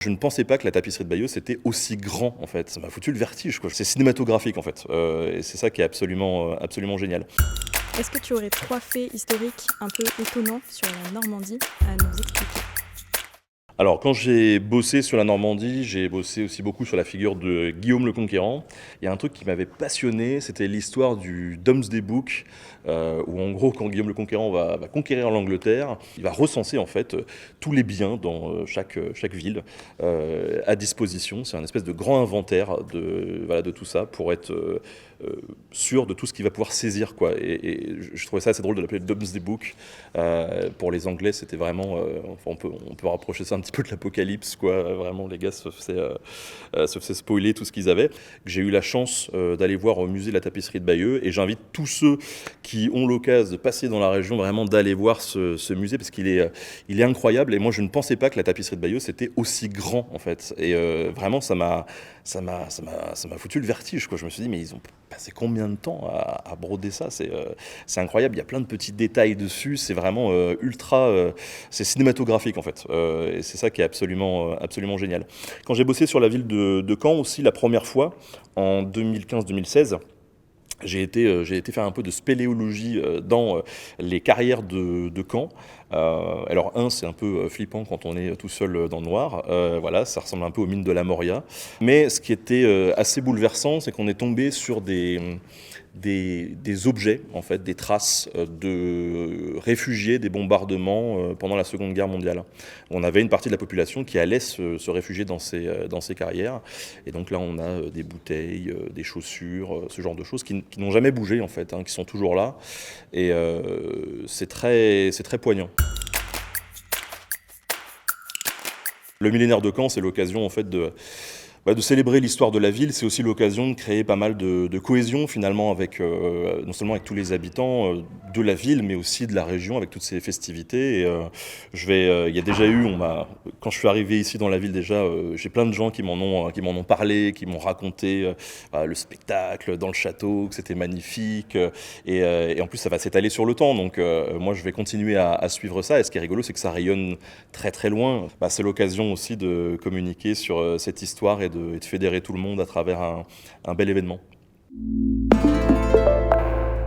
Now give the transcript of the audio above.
Je ne pensais pas que la tapisserie de Bayeux, c'était aussi grand, en fait. Ça m'a foutu le vertige, quoi. C'est cinématographique, en fait, et c'est ça qui est absolument génial. Est-ce que tu aurais 3 faits historiques un peu étonnants sur la Normandie à nous expliquer? Alors, quand j'ai bossé sur la Normandie, j'ai bossé aussi beaucoup sur la figure de Guillaume le Conquérant. Il y a un truc qui m'avait passionné, c'était l'histoire du Domesday Book, où en gros, quand Guillaume le Conquérant va conquérir l'Angleterre, il va recenser en fait tous les biens dans chaque ville à disposition. C'est un espèce de grand inventaire de tout ça pour être sûr de tout ce qu'il va pouvoir saisir, quoi. Et je trouvais ça assez drôle de l'appeler Domesday Book. Pour les Anglais, c'était vraiment, enfin, on peut rapprocher ça un petit peu de l'apocalypse, quoi. Vraiment, les gars se faisaient spoiler tout ce qu'ils avaient. J'ai eu la chance d'aller voir au musée de la tapisserie de Bayeux, et j'invite tous ceux qui ont l'occasion de passer dans la région vraiment d'aller voir ce musée, parce qu'il est incroyable. Et moi, je ne pensais pas que la tapisserie de Bayeux c'était aussi grand, en fait. Et vraiment, ça m'a foutu le vertige, quoi. Je me suis dit, mais ils ont passé combien de temps à broder ça? C'est incroyable. Il y a plein de petits détails dessus. C'est vraiment c'est cinématographique, en fait. Et c'est ça qui est absolument génial. Quand j'ai bossé sur la ville de Caen aussi la première fois, en 2015-2016, j'ai été faire un peu de spéléologie dans les carrières de Caen. Alors c'est un peu flippant quand on est tout seul dans le noir. Voilà, ça ressemble un peu aux mines de la Moria. Mais ce qui était assez bouleversant, c'est qu'on est tombé sur des objets, en fait, des traces de réfugiés des bombardements pendant la Seconde Guerre mondiale. On avait une partie de la population qui allait se réfugier dans ces carrières. Et donc là, on a des bouteilles, des chaussures, ce genre de choses qui n'ont jamais bougé, en fait, hein, qui sont toujours là. Et c'est très poignant. Le millénaire de Caen, c'est l'occasion, en fait, de célébrer l'histoire de la ville. C'est aussi l'occasion de créer pas mal de cohésion, finalement, avec non seulement avec tous les habitants de la ville, mais aussi de la région, avec toutes ces festivités. Et il y a déjà eu, quand je suis arrivé ici dans la ville, déjà, j'ai plein de gens qui m'en ont parlé, qui m'ont raconté le spectacle dans le château, que c'était magnifique. Et en plus, ça va s'étaler sur le temps. Donc moi, je vais continuer à suivre ça. Et ce qui est rigolo, c'est que ça rayonne très très loin. C'est l'occasion aussi de communiquer sur cette histoire et de fédérer tout le monde à travers un bel événement.